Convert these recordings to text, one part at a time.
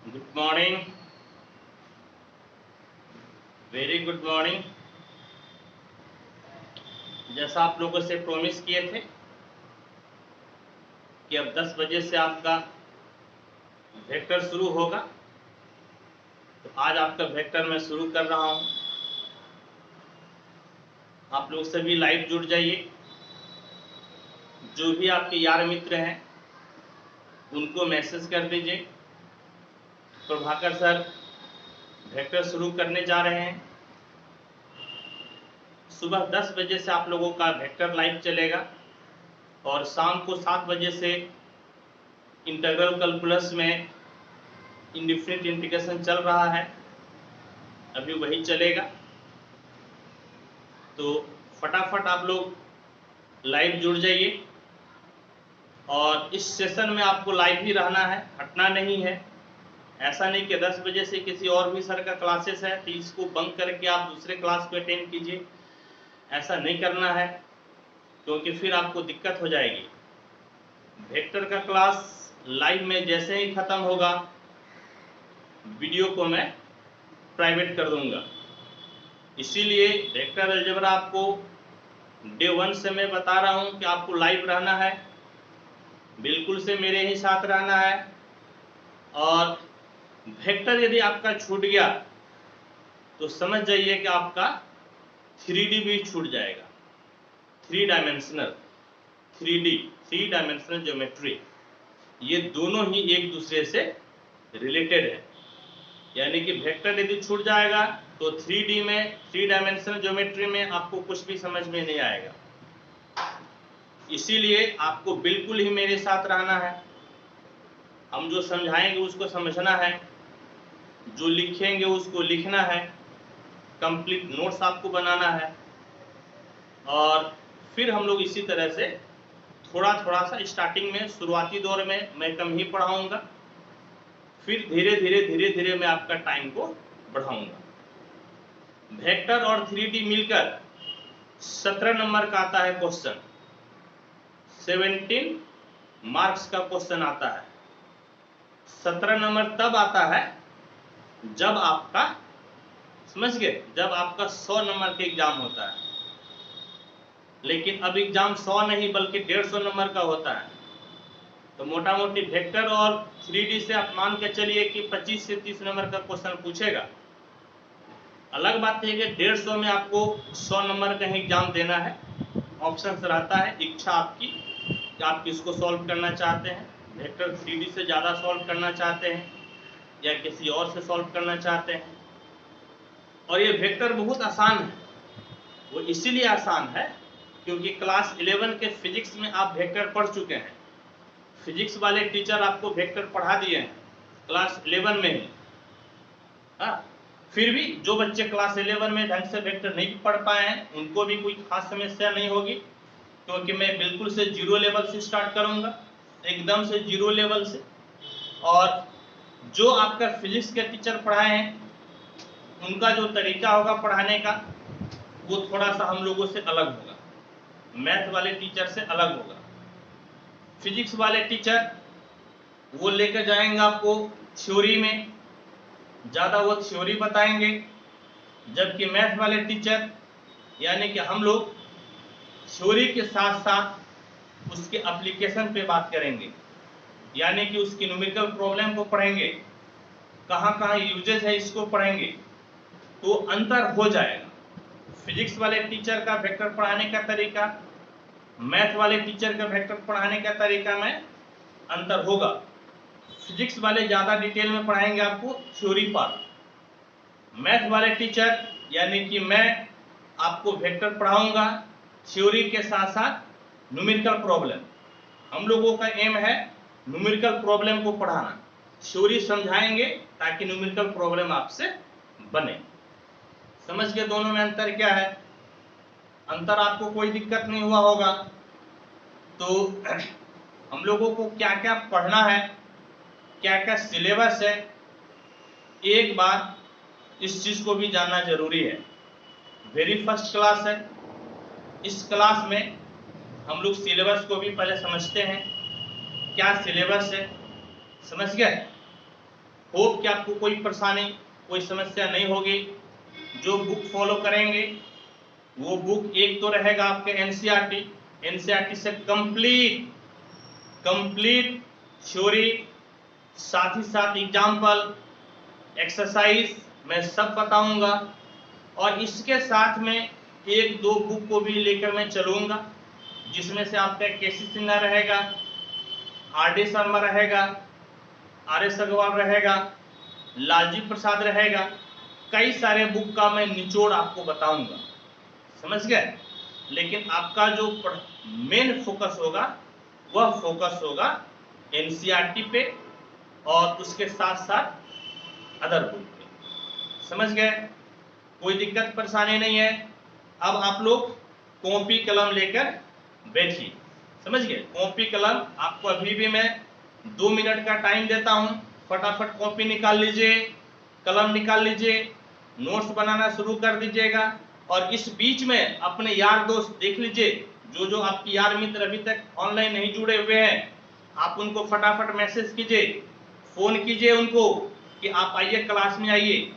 Good morning, very good morning. जैसा आप लोगों से प्रॉमिस किए थे कि अब 10 बजे से आपका वेक्टर शुरू होगा, तो आज आपका वेक्टर मैं शुरू कर रहा हूं। आप लोग सभी लाइव जुड़ जाइए। जो भी आपके यार मित्र हैं उनको मैसेज कर दीजिए, प्रभाकर सर वेक्टर शुरू करने जा रहे हैं। सुबह 10 बजे से आप लोगों का वेक्टर लाइव चलेगा और शाम को 7 बजे से इंटीग्रल कैलकुलस में इंडिफिनिट इंटीग्रेशन चल रहा है, अभी वही चलेगा। तो फटाफट आप लोग लाइव जुड़ जाइए। और इस सेशन में आपको लाइव ही रहना है, हटना नहीं है। ऐसा नहीं कि 10 बजे से किसी और भी सर का क्लासेस है तो इसको बंक करके आप दूसरे क्लास को अटेंड कीजिए। ऐसा नहीं करना है, क्योंकि फिर आपको दिक्कत हो जाएगी। वेक्टर का क्लास लाइव में जैसे ही खत्म होगा वीडियो को मैं प्राइवेट कर दूंगा। इसीलिए वेक्टर अलजेब्रा आपको डे 1 से मैं बता रहा हूं कि आपको लाइव रहना है, बिल्कुल से मेरे ही साथ रहना है। और वेक्टर यदि आपका छूट गया तो समझ जाइए कि आपका 3D भी छूट जाएगा। 3 डायमेंशनल ज्योमेट्री, ये दोनों ही एक दूसरे से रिलेटेड है। यानी कि वेक्टर यदि छूट जाएगा तो 3D में 3 डायमेंशनल ज्योमेट्री में आपको कुछ भी समझ में नहीं आएगा। इसीलिए आपको बिल्कुल ही मेरे साथ रहना है। हम जो समझाएंगे उसको समझना है, जो लिखेंगे उसको लिखना है, कंप्लीट नोट्स आपको बनाना है। और फिर हम लोग इसी तरह से थोड़ा थोड़ा सा स्टार्टिंग में शुरुआती दौर में मैं कम ही पढ़ाऊंगा, फिर धीरे धीरे मैं आपका टाइम को बढ़ाऊंगा। वेक्टर और 3D मिलकर 17 नंबर का आता है क्वेश्चन, 17 मार्क्स का क्वेश्चन आता है। 17 नंबर तब आता है जब आपका, समझ गए, जब आपका 100 नंबर का एग्जाम होता है। लेकिन अब एग्जाम 100 नहीं बल्कि 150 नंबर का होता है। तो मोटा मोटी वेक्टर और 3D से आप मान के चलिए कि 25 से 30 नंबर का क्वेश्चन पूछेगा। अलग बात है कि 150 में आपको 100 नंबर का एग्जाम देना है। ऑप्शन रहता है, इच्छा आपकी कि आप किसको सॉल्व करना चाहते हैं, वेक्टर 3D से ज़्यादा सॉल्व करना चाहते हैं या किसी और से सॉल्व करना चाहते हैं। और ये वेक्टर बहुत आसान है। वो इसीलिए आसान है क्योंकि क्लास 11 के फिजिक्स में आप वेक्टर पढ़ चुके हैं। फिजिक्स वाले टीचर आपको वेक्टर पढ़ा दिए हैं क्लास 11 में ही। हाँ, फिर भी जो बच्चे क्लास 11 में ढंग से वेक्टर नहीं पढ़ पाए हैं उनको भी कोई खास समस्या नहीं होगी, क्योंकि मैं बिल्कुल से 0 लेवल से स्टार्ट करूंगा, एकदम से 0 लेवल से। और जो आपका फिजिक्स के टीचर पढ़ाए हैं उनका जो तरीका होगा पढ़ाने का वो थोड़ा सा हम लोगों से अलग होगा, मैथ वाले टीचर से अलग होगा। फिजिक्स वाले टीचर वो लेकर जाएंगे आपको थ्योरी में, ज़्यादा वो थ्योरी बताएंगे, जबकि मैथ वाले टीचर यानी कि हम लोग थ्योरी के साथ साथ उसके एप्लीकेशन पे बात करेंगे, यानी कि उसकी न्यूमेरिकल प्रॉब्लम को पढ़ेंगे, कहाँ कहाँ यूजेस है इसको पढ़ेंगे, तो अंतर हो जाएगा। फिजिक्स वाले टीचर का वेक्टर पढ़ाने का तरीका, मैथ वाले टीचर का वेक्टर पढ़ाने का तरीका में अंतर होगा। फिजिक्स वाले ज़्यादा डिटेल में पढ़ाएंगे आपको थ्योरी पर, मैथ वाले टीचर यानी कि मैं आपको वेक्टर पढ़ाऊंगा थ्योरी के साथ साथ न्यूमेरिकल प्रॉब्लम। हम लोगों का एम है न्यूमेरिकल प्रॉब्लम को पढ़ाना, थ्योरी समझाएंगे ताकि न्यूमेरिकल प्रॉब्लम आपसे बने। समझ के दोनों में अंतर क्या है? अंतर आपको कोई दिक्कत नहीं हुआ होगा। तो हम लोगों को क्या क्या पढ़ना है, क्या क्या सिलेबस है, एक बार इस चीज को भी जानना जरूरी है। वेरी फर्स्ट क्लास है, इस क्लास में हम लोग सिलेबस को भी पहले समझते हैं। क्या सिलेबस है, समझ गए? होप कि आपको कोई परेशानी, कोई समस्या नहीं होगी। जो बुक फॉलो करेंगे वो बुक एक तो रहेगा आपके एनसीईआरटी से कंप्लीट थ्योरी, साथ ही साथ एग्जाम्पल, एक्सरसाइज मैं सब बताऊंगा। और इसके साथ में एक दो बुक को भी लेकर मैं चलूंगा, जिसमें से आपका केसी सिन्हा रहेगा, आर.डी. शर्मा रहेगा, आर.एस. अग्रवाल रहेगा, लालजी प्रसाद रहेगा। कई सारे बुक का मैं निचोड़ आपको बताऊंगा, समझ गए। लेकिन आपका जो मेन फोकस होगा वह फोकस होगा एनसीईआरटी पे और उसके साथ साथ अदर बुक पे, समझ गए। कोई दिक्कत परेशानी नहीं है। अब आप लोग कॉपी कलम लेकर बैठिए, समझ गए। कॉपी कलम आपको अभी भी मैं 2 मिनट का टाइम देता हूं, फटाफट कॉपी निकाल लीजिए, कलम निकाल लीजिए, नोट्स बनाना शुरू कर दीजिएगा। और इस बीच में अपने यार दोस्त देख लीजिए, जो आपकी यार मित्र अभी तक ऑनलाइन नहीं जुड़े हुए हैं, आप उनको फटाफट मैसेज कीजिए, फोन कीजिए उनको कि आप आइए, क्लास में आइए।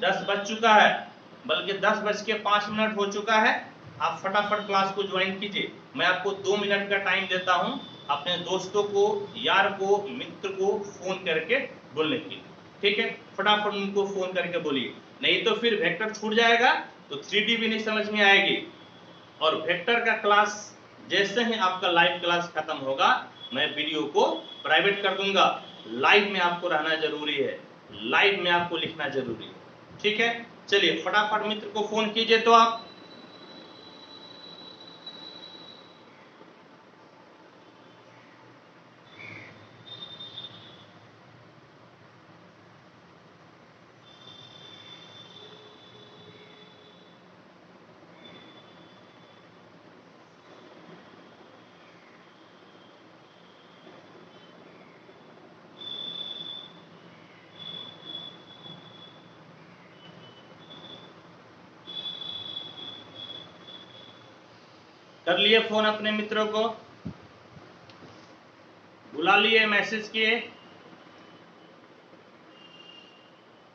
10 बज चुका है, बल्कि 10:05 हो चुका है। आप फटाफट क्लास को ज्वाइन कीजिए। मैं आपको 2 मिनट का टाइम देता हूं अपने दोस्तों को, यार को, मित्र को फोन करके बोलने के लिए, ठीक है। फटाफट उनको फोन करके बोलिए, नहीं तो फिर वेक्टर छूट जाएगा तो 3D भी नहीं समझ में आएगी। और वेक्टर का क्लास जैसे ही आपका लाइव क्लास खत्म होगा, मैं वीडियो को प्राइवेट कर दूंगा। लाइव में आपको रहना जरूरी है, लाइव में आपको लिखना जरूरी है, ठीक है। चलिए फटाफट मित्र को फोन कीजिए तो आप। कर लिए फोन अपने मित्रों को, बुला लिए, मैसेज किए,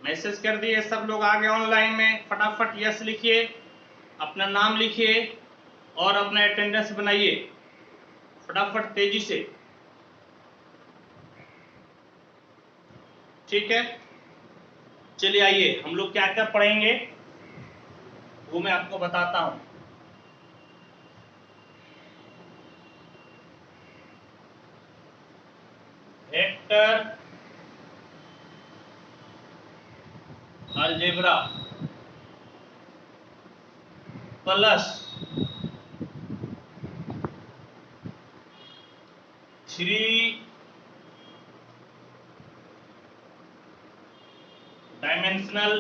मैसेज कर दिए, सब लोग आ गए ऑनलाइन में। फटाफट यस लिखिए, अपना नाम लिखिए और अपना अटेंडेंस बनाइए फटाफट तेजी से, ठीक है। चलिए आइए, हम लोग क्या क्या पढ़ेंगे वो मैं आपको बताता हूं। Vector algebra plus 3 dimensional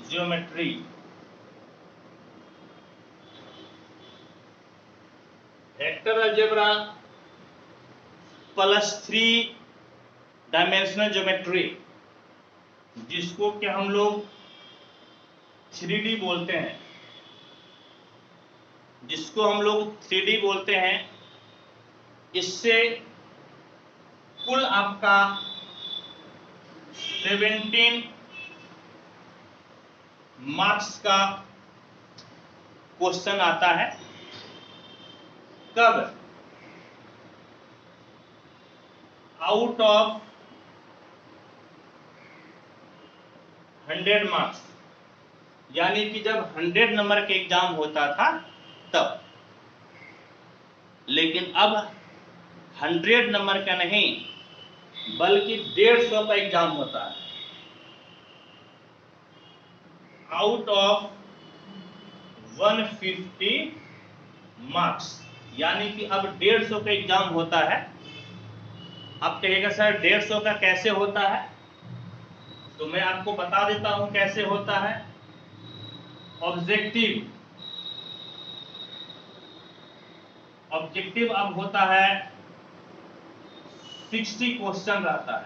geometry. Vector algebra plus 3 dimensional geometry, जिसको कि हम लोग 3D बोलते हैं, जिसको हम लोग 3D बोलते हैं। इससे कुल आपका 17 मार्क्स का क्वेश्चन आता है। कब? आउट ऑफ 100 मार्क्स, यानी कि जब 100 नंबर के एग्जाम होता था तब। लेकिन अब 100 नंबर का नहीं, बल्कि 150 का एग्जाम होता है। आउट ऑफ 150 मार्क्स, यानी कि अब 150 का एग्जाम होता है। आप कहिएगा सर 150 का कैसे होता है, तो मैं आपको बता देता हूं कैसे होता है। ऑब्जेक्टिव अब होता है 60 क्वेश्चन रहता है।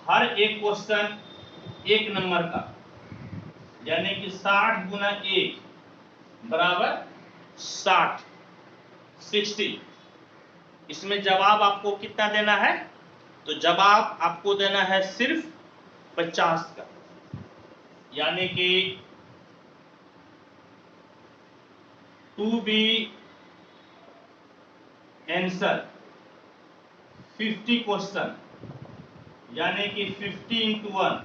हर एक क्वेश्चन 1 नंबर का, यानी कि 60 गुना 1 बराबर 60। इसमें जवाब आपको कितना देना है? तो जवाब आपको देना है सिर्फ 50 का, यानी कि टू बी आंसर 50 क्वेश्चन, यानी कि 50 इंटू 1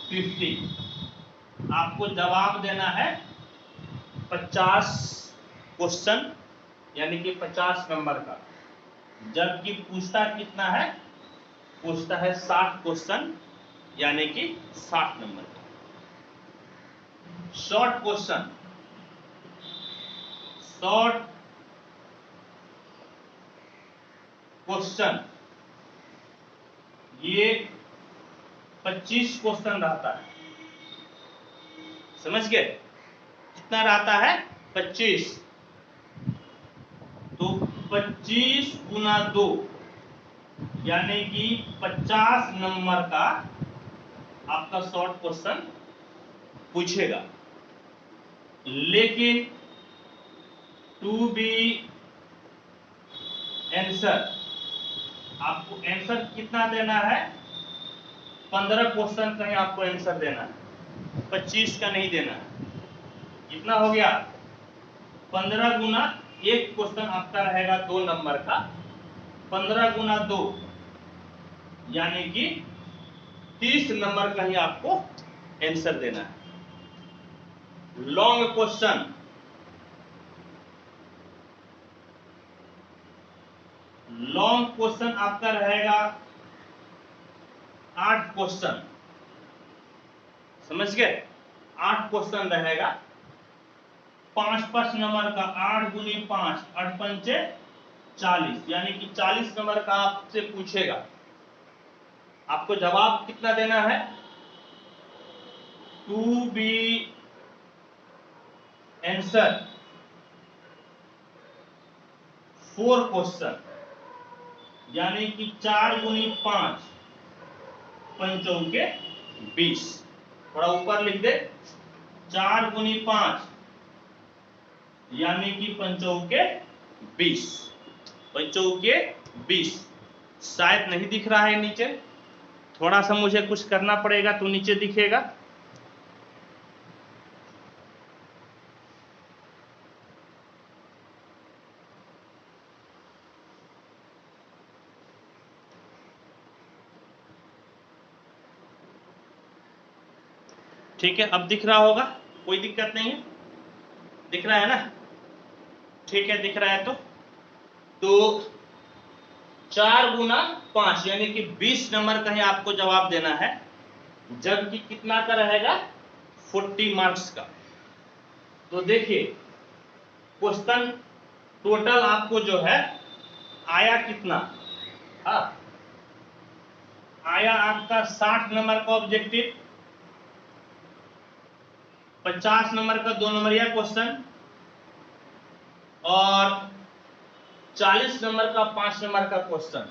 50, आपको जवाब देना है 50 क्वेश्चन, यानी कि 50 नंबर का। जबकि पूछता कितना है, पूछता है 60 क्वेश्चन, यानी कि 60 नंबर का। शॉर्ट क्वेश्चन, शॉर्ट क्वेश्चन ये 25 क्वेश्चन रहता है, समझ गए? कितना रहता है? 25। तो 25 गुना 2, यानी कि 50 नंबर का आपका शॉर्ट क्वेश्चन पूछेगा। लेकिन टू बी आंसर, आपको आंसर कितना देना है? 15 क्वेश्चन का ही आपको आंसर देना है, 25 का नहीं देना है। कितना हो गया? 15 गुना 1 क्वेश्चन आपका रहेगा 2 नंबर का, 15 गुना 2 यानी कि 30 नंबर का ही आपको आंसर देना है। लॉन्ग क्वेश्चन, लॉन्ग क्वेश्चन आपका रहेगा 8 क्वेश्चन, समझ गए? 8 क्वेश्चन रहेगा, 5 नंबर का, 8 गुनी 5, 8 पंचे 40, यानी कि 40 नंबर का आपसे पूछेगा। आपको जवाब कितना देना है? टू बी आंसर 4 क्वेश्चन, यानी कि 4 गुनी 5, 5 चौके 20। थोड़ा ऊपर लिख दे, 4 गुनी 5 यानी कि 5 चौके 20, 5 चौके 20। शायद नहीं दिख रहा है नीचे, थोड़ा सा मुझे कुछ करना पड़ेगा तो नीचे दिखेगा। ठीक है, अब दिख रहा होगा, कोई दिक्कत नहीं है, दिख रहा है ना? ठीक है, दिख रहा है। तो 4 गुना 5 यानी कि 20 नंबर का ही आपको जवाब देना है, जबकि कितना का रहेगा? 40 मार्क्स का। तो देखिए क्वेश्चन टोटल आपको जो है आया कितना? हाँ, आया आपका 60 नंबर का ऑब्जेक्टिव, 50 नंबर का 2 नंबरिया क्वेश्चन और 40 नंबर का 5 नंबर का क्वेश्चन।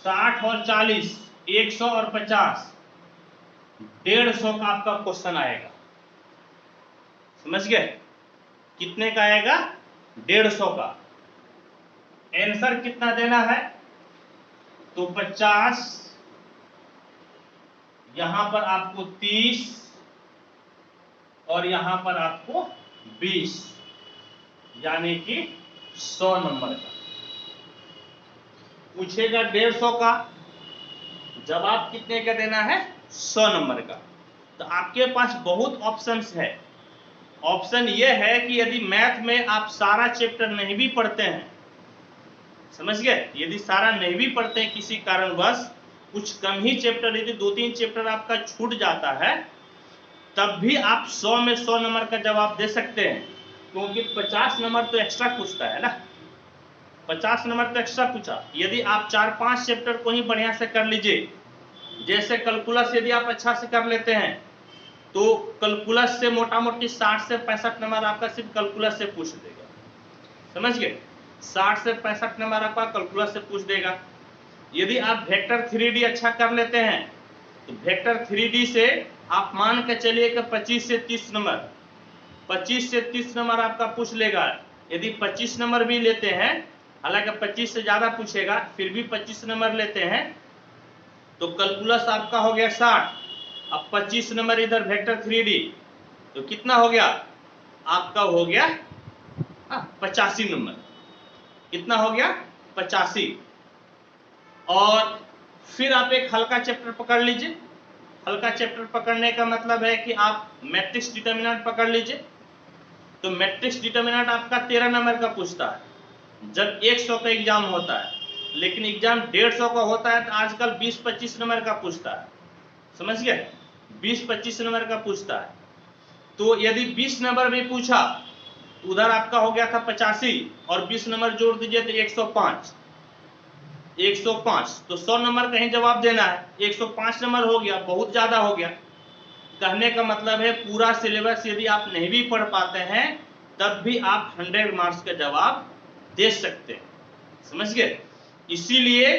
60 और 40, 100 और 50, 150 का आपका क्वेश्चन आएगा, समझ गए? कितने का आएगा? 150 का। आंसर कितना देना है? तो 50, यहां पर आपको 30 और यहां पर आपको 20, यानी कि 100 नंबर का पूछेगा। 150 का जवाब कितने का देना है? 100 नंबर का। तो आपके पास बहुत ऑप्शंस है। ऑप्शन ये है कि यदि मैथ में आप सारा चैप्टर नहीं भी पढ़ते हैं, समझ गए? यदि सारा नहीं भी पढ़ते हैं किसी कारणवश, कुछ कम ही चैप्टर, यदि 2-3 चैप्टर आपका छूट जाता है, तब भी आप 100 में 100 नंबर का जवाब दे सकते हैं, क्योंकि 50 नंबर तो एक्स्ट्रा पूछता है ना, 50 नंबर तो एक्स्ट्रा पूछा। यदि आप 4-5 चैप्टर को ही बढ़िया से कर लीजिए, जैसे कैलकुलस यदि आप अच्छा से कर लेते हैं तो कैलकुलस से मोटा मोटी 60 से 65 नंबर आपका सिर्फ कैलकुलस से पूछ देगा, समझ गए? 60 से 65 नंबर आपका कैलकुलस से पूछ देगा। यदि आप वेक्टर 3D अच्छा कर लेते हैं तो वेक्टर 3D से आप मान के चलिए कि 25 से 30 नंबर, 25 से 30 नंबर आपका पूछ लेगा। यदि 25 नंबर भी लेते हैं हालांकि 25 से ज्यादा पूछेगा, फिर भी 25 नंबर लेते हैं। तो कैलकुलस आपका हो गया 60, अब 25 नंबर इधर वेक्टर 3D, तो कितना हो गया आपका, हो गया 85 नंबर। कितना हो गया 85। और फिर आप एक हल्का चैप्टर पकड़ लीजिए। हल्का चैप्टर पकड़ने का मतलब है कि आप मैट्रिक्स डिटर्मिनेंट पकड़ लीजिए। तो मैट्रिक्स डिटर्मिनेंट आपका 13 नंबर का पूछता है जब 100 का एग्जाम होता है, लेकिन एग्जाम 150 का होता है तो आजकल 20-25 नंबर का पूछता है, समझ गए, 20-25 नंबर का पूछता है। तो यदि 20 नंबर भी पूछा, उधर आपका हो गया था 85 और 20 नंबर जोड़ दीजिए तो 105, 105। तो 100 नंबर कहीं जवाब देना है, 105 नंबर हो गया, बहुत ज्यादा हो गया। कहने का मतलब है पूरा सिलेबस यदि आप नहीं भी पढ़ पाते हैं तब भी आप 100 मार्क्स का जवाब दे सकते हैं, समझ गए। इसीलिए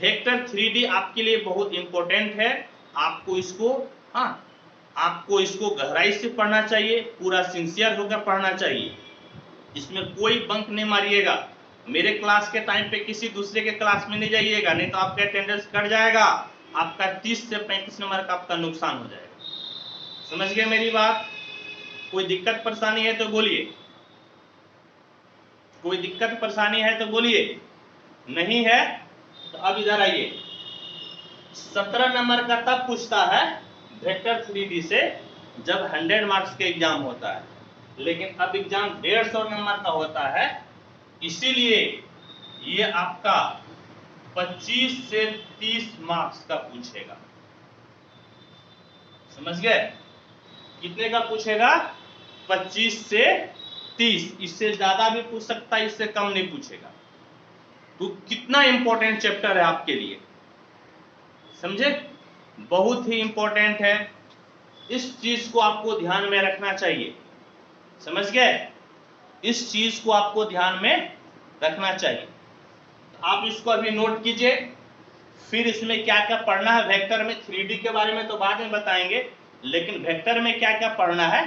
वेक्टर 3D आपके लिए बहुत इंपॉर्टेंट है। आपको इसको आपको इसको गहराई से पढ़ना चाहिए, पूरा सिंसियर होकर पढ़ना चाहिए। इसमें कोई बंक नहीं मारिएगा। मेरे क्लास के टाइम पे किसी दूसरे के क्लास में नहीं जाइएगा, नहीं तो आपका अटेंडेंस कट जाएगा, आपका 30 से 35 नंबर का आपका नुकसान हो जाएगा। समझ गए मेरी बात? कोई दिक्कत परेशानी है तो बोलिए, कोई दिक्कत परेशानी है तो बोलिए, नहीं है तो अब इधर आइए। 17 नंबर का तब पूछता है वेक्टर 3D से जब 100 मार्क्स के एग्जाम होता है, लेकिन अब एग्जाम 150 नंबर का होता है, इसीलिए ये आपका 25 से 30 मार्क्स का पूछेगा, समझ गए। कितने का पूछेगा? 25 से 30, इससे ज्यादा भी पूछ सकता है, इससे कम नहीं पूछेगा। तो कितना इंपॉर्टेंट चैप्टर है आपके लिए, समझे, बहुत ही इंपॉर्टेंट है। इस चीज को आपको ध्यान में रखना चाहिए, समझ गए, इस चीज को आपको ध्यान में रखना चाहिए। आप इसको अभी नोट कीजिए, फिर इसमें क्या क्या पढ़ना है। वेक्टर में 3D के बारे में तो बाद में बताएंगे, लेकिन वेक्टर में क्या क्या पढ़ना है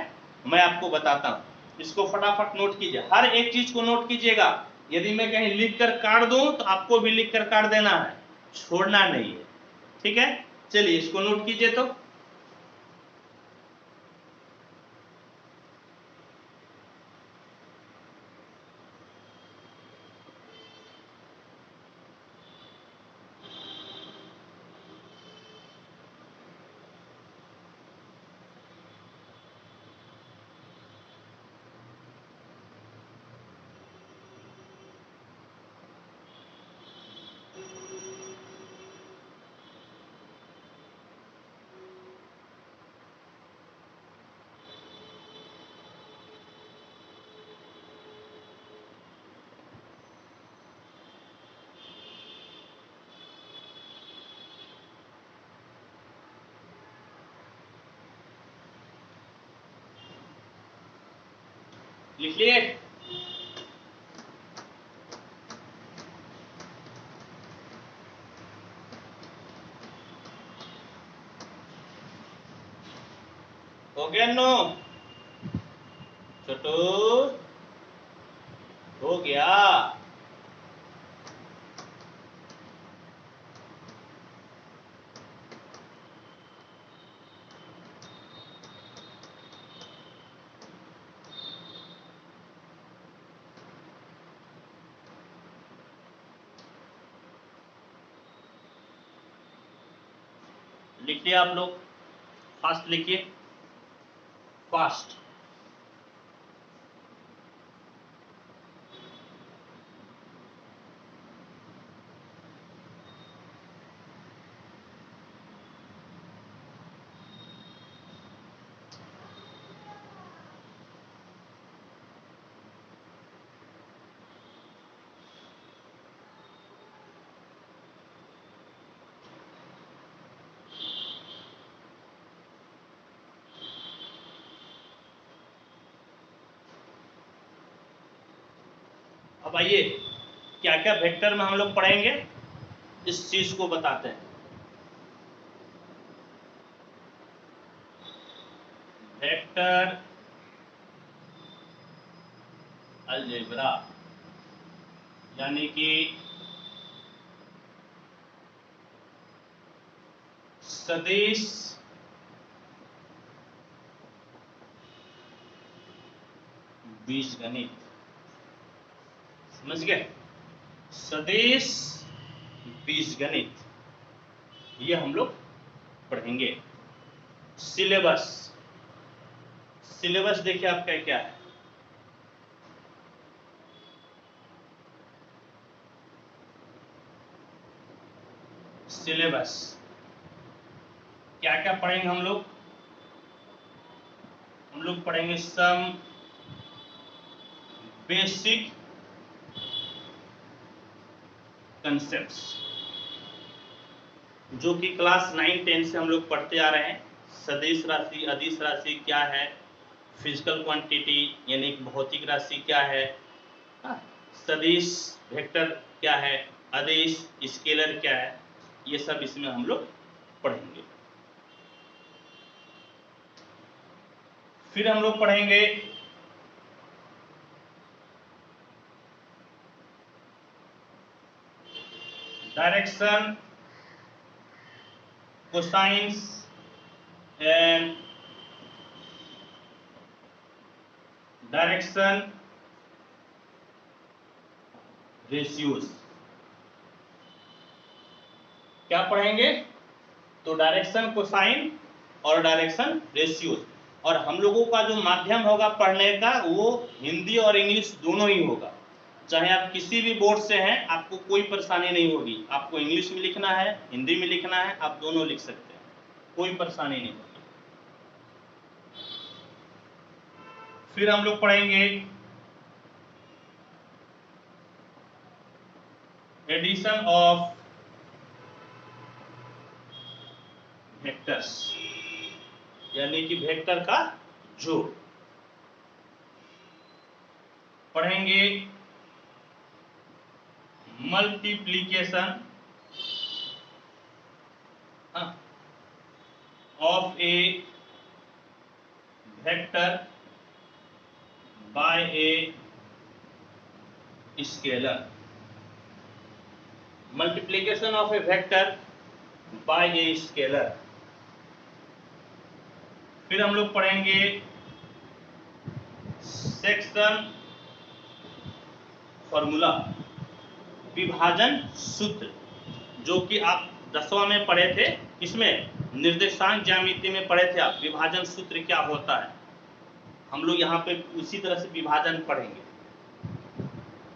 मैं आपको बताता हूं। इसको फटाफट नोट कीजिए, हर एक चीज को नोट कीजिएगा। यदि मैं कहीं लिख कर काट दूं तो आपको भी लिख कर काट देना है, छोड़ना नहीं है, ठीक है। चलिए इसको नोट कीजिए। तो लिख लिए? हो गया नो छोटू? हो गया? लिखिए आप लोग, फास्ट लिखिए, फास्ट। अब आइए क्या क्या वेक्टर में हम लोग पढ़ेंगे, इस चीज को बताते हैं। वेक्टर अलजेब्रा, यानी कि सदिश बीजगणित। समझ गए? सदिश बीजगणित ये हम लोग पढ़ेंगे। सिलेबस, सिलेबस देखिए आपका क्या है। सिलेबस क्या क्या पढ़ेंगे हम लोग? हम लोग पढ़ेंगे सम बेसिक कंसेप्ट्स, जो कि क्लास 9-10 से हम लोग पढ़ते आ रहे हैं। सदिश राशि, अदिश राशि क्या है, फिजिकल क्वांटिटी यानी भौतिक राशि क्या है, सदिश वेक्टर क्या है, अदिश स्केलर क्या है, ये सब इसमें हम लोग पढ़ेंगे। फिर हम लोग पढ़ेंगे direction, cosines and direction ratios. क्या पढ़ेंगे? तो डायरेक्शन, कोसाइन और डायरेक्शन रेशियोज। और हम लोगों का जो माध्यम होगा पढ़ने का वो हिंदी और इंग्लिश दोनों ही होगा। चाहे आप किसी भी बोर्ड से हैं, आपको कोई परेशानी नहीं होगी। आपको इंग्लिश में लिखना है, हिंदी में लिखना है, आप दोनों लिख सकते हैं, कोई परेशानी नहीं होगी। फिर हम लोग पढ़ेंगे एडिशन ऑफ वेक्टर्स, यानी कि वेक्टर का जोड़। पढ़ेंगे multiplication of A vector by a scalar. Multiplication of A vector by a scalar. फिर हम लोग पढ़ेंगे सेक्शन फॉर्मूला, विभाजन सूत्र, जो कि आप 10वां में पढ़े थे। इसमें निर्देशांक ज्यामिति में पढ़े थे आप, विभाजन सूत्र क्या होता है। हम लोग यहाँ पे उसी तरह से विभाजन पढ़ेंगे।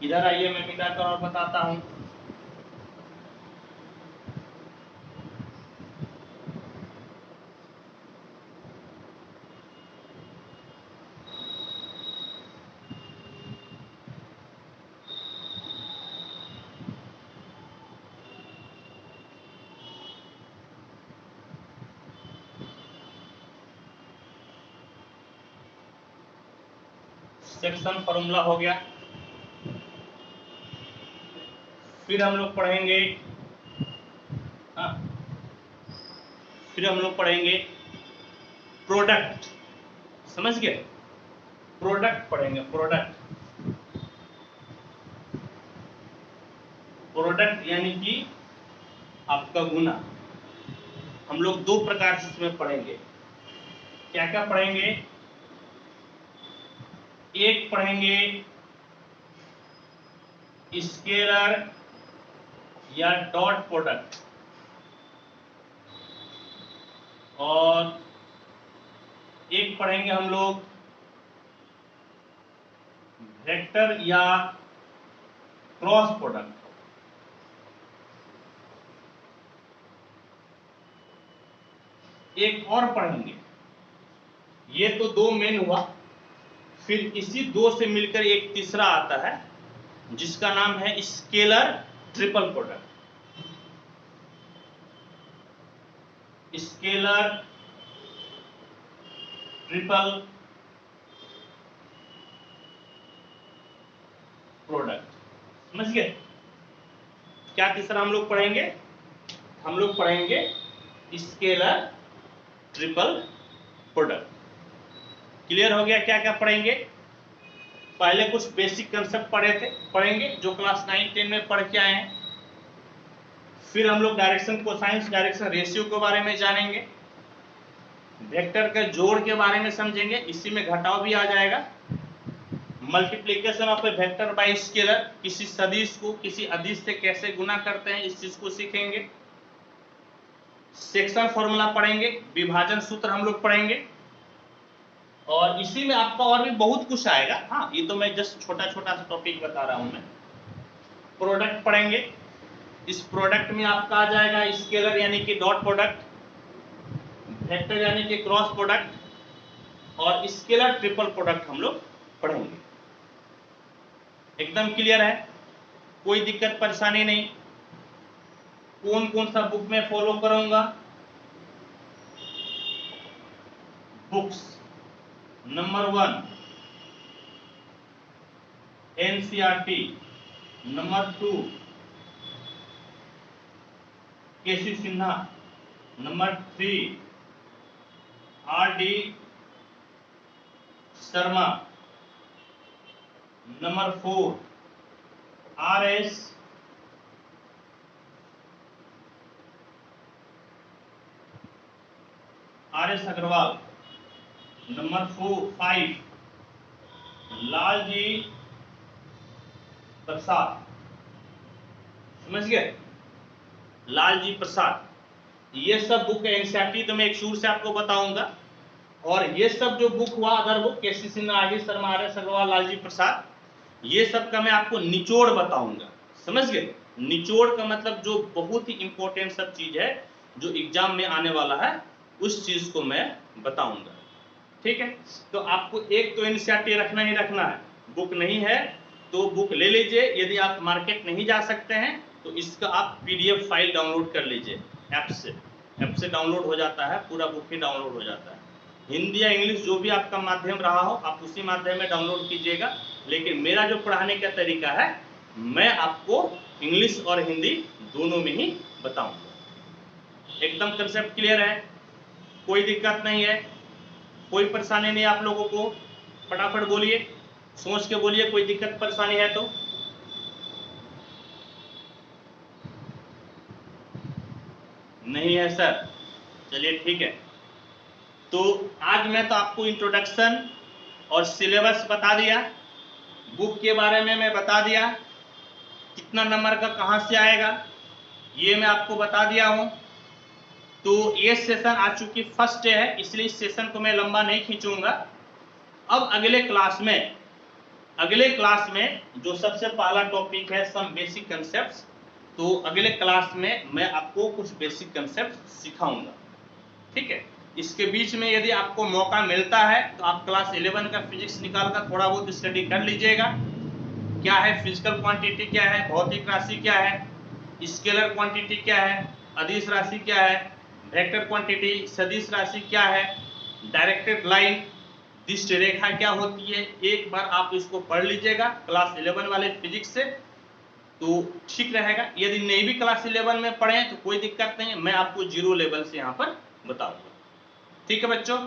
इधर आइए, मैं मिटाकर और बताता हूँ। सेक्शन फॉर्मूला हो गया। फिर हम लोग पढ़ेंगे फिर हम लोग पढ़ेंगे प्रोडक्ट। समझ गए? प्रोडक्ट पढ़ेंगे, प्रोडक्ट। प्रोडक्ट यानी कि आपका गुना। हम लोग दो प्रकार से इसमें पढ़ेंगे। क्या क्या पढ़ेंगे? एक पढ़ेंगे स्केलर या डॉट प्रोडक्ट, और एक पढ़ेंगे हम लोग वेक्टर या क्रॉस प्रोडक्ट। एक और पढ़ेंगे। ये तो दो मेन हुआ। फिर इसी दो से मिलकर एक तीसरा आता है जिसका नाम है scalar triple product. Scalar triple product. समझ गए? क्या तीसरा हम लोग पढ़ेंगे? हम लोग पढ़ेंगे स्केलर ट्रिपल प्रोडक्ट। क्लियर हो गया क्या क्या पढ़ेंगे? पहले कुछ बेसिक कंसेप्ट पढ़ेंगे जो क्लास 9-10 में पढ़ के आए हैं। फिर हम लोग डायरेक्शन कोसाइंस, डायरेक्शन रेशियो के बारे में जानेंगे, वेक्टर के जोड़ के बारे में समझेंगे, इसी में घटाव भी आ जाएगा, multiplication of A vector by scalar, किसी सदिश को किसी अदिश से कैसे गुना करते हैं इस चीज को सीखेंगे, सेक्शन फॉर्मूला पढ़ेंगे, विभाजन सूत्र हम लोग पढ़ेंगे, और इसी में आपका और भी बहुत कुछ आएगा। हाँ, ये तो मैं जस्ट छोटा छोटा सा टॉपिक बता रहा हूं मैं। प्रोडक्ट पढ़ेंगे, इस प्रोडक्ट में आपका आ जाएगा स्केलर यानी कि डॉट प्रोडक्ट, वेक्टर यानी कि क्रॉस प्रोडक्ट, और स्केलर ट्रिपल प्रोडक्ट हम लोग पढ़ेंगे। एकदम क्लियर है, कोई दिक्कत परेशानी नहीं। कौन कौन सा बुक में फॉलो करूंगा? Books number 1 NCERT, number 2 KC Sinha, number 3 RD. Sharma, number 4 RS. Agarwal, number 5 Lalji Prasad. समझ गए? लालजी प्रसाद, ये सब बुक एनसीईआरटी तो मैं एक शुरू से आपको बताऊंगा, और ये सब जो बुक हुआ अदर बुक केसी सिन्हा, आर.डी. शर्मा, आर.एस. अग्रवाल, लालजी प्रसाद, ये सब का मैं आपको निचोड़ बताऊंगा। समझ गए? निचोड़ का मतलब जो बहुत ही इंपॉर्टेंट सब चीज है जो एग्जाम में आने वाला है उस चीज को मैं बताऊंगा। ठीक है, तो आपको एक तो एनसीईआरटी रखना ही रखना है। बुक नहीं है तो बुक ले लीजिए, यदि आप मार्केट नहीं जा सकते हैं तो इसका आप पीडीएफ फाइल डाउनलोड कर लीजिए ऐप से डाउनलोड हो जाता है, पूरा बुक ही डाउनलोड हो जाता है। हिंदी या इंग्लिश जो भी आपका माध्यम रहा हो आप उसी माध्यम में डाउनलोड कीजिएगा, लेकिन मेरा जो पढ़ाने का तरीका है मैं आपको इंग्लिश और हिंदी दोनों में ही बताऊंगा। एकदम कंसेप्ट क्लियर है, कोई दिक्कत नहीं है, कोई परेशानी नहीं आप लोगों को? फटाफट बोलिए, सोच के बोलिए, कोई दिक्कत परेशानी है तो। नहीं है सर, चलिए ठीक है। तो आज मैं तो आपको इंट्रोडक्शन और सिलेबस बता दिया, बुक के बारे में मैं बता दिया, कितना नंबर का कहां से आएगा ये मैं आपको बता दिया हूं। तो ये सेशन आज चूंकि फर्स्ट डे है इसलिए इस सेशन को मैं लंबा नहीं खींचूंगा। अब अगले क्लास में जो सबसे पहला टॉपिक है सम बेसिक कंसेप्ट्स, तो अगले क्लास में मैं आपको कुछ बेसिक कंसेप्ट सिखाऊंगा। ठीक है, इसके बीच में यदि आपको मौका मिलता है तो आप क्लास 11 का फिजिक्स निकाल कर थोड़ा बहुत स्टडी कर लीजिएगा। क्या है फिजिकल क्वांटिटी, क्या है भौतिक राशि, क्या है स्केलर क्वांटिटी, क्या है अदिश राशि, क्या है वेक्टर क्वांटिटी, सदिश राशि क्या है, डायरेक्टेड लाइन, दिष्ट रेखा क्या होती है, एक बार आप इसको पढ़ लीजिएगा क्लास 11 वाले फिजिक्स से तो ठीक रहेगा। यदि नहीं भी क्लास 11 में पढ़े तो कोई दिक्कत नहीं, मैं आपको 0 लेवल से यहाँ पर बताऊंगा। ठीक है बच्चों,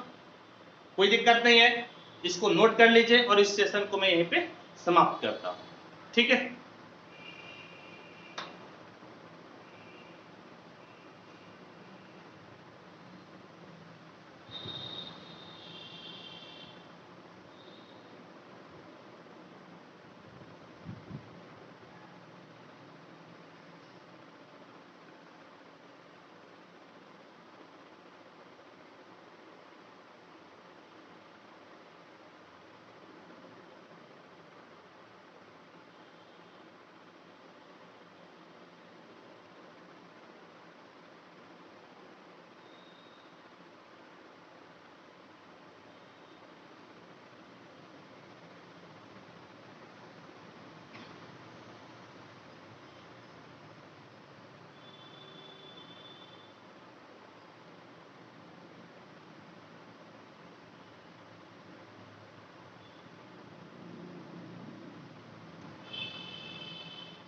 कोई दिक्कत नहीं है, इसको नोट कर लीजिए और इस सेशन को मैं यहीं पे समाप्त करता हूं। ठीक है,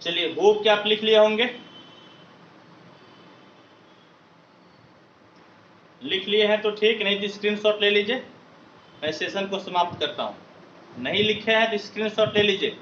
चलिए होप कि आप लिख लिए होंगे। लिख लिए हैं तो ठीक, नहीं तो स्क्रीनशॉट ले लीजिए। मैं सेशन को समाप्त करता हूं। नहीं लिखे हैं तो स्क्रीनशॉट ले लीजिए।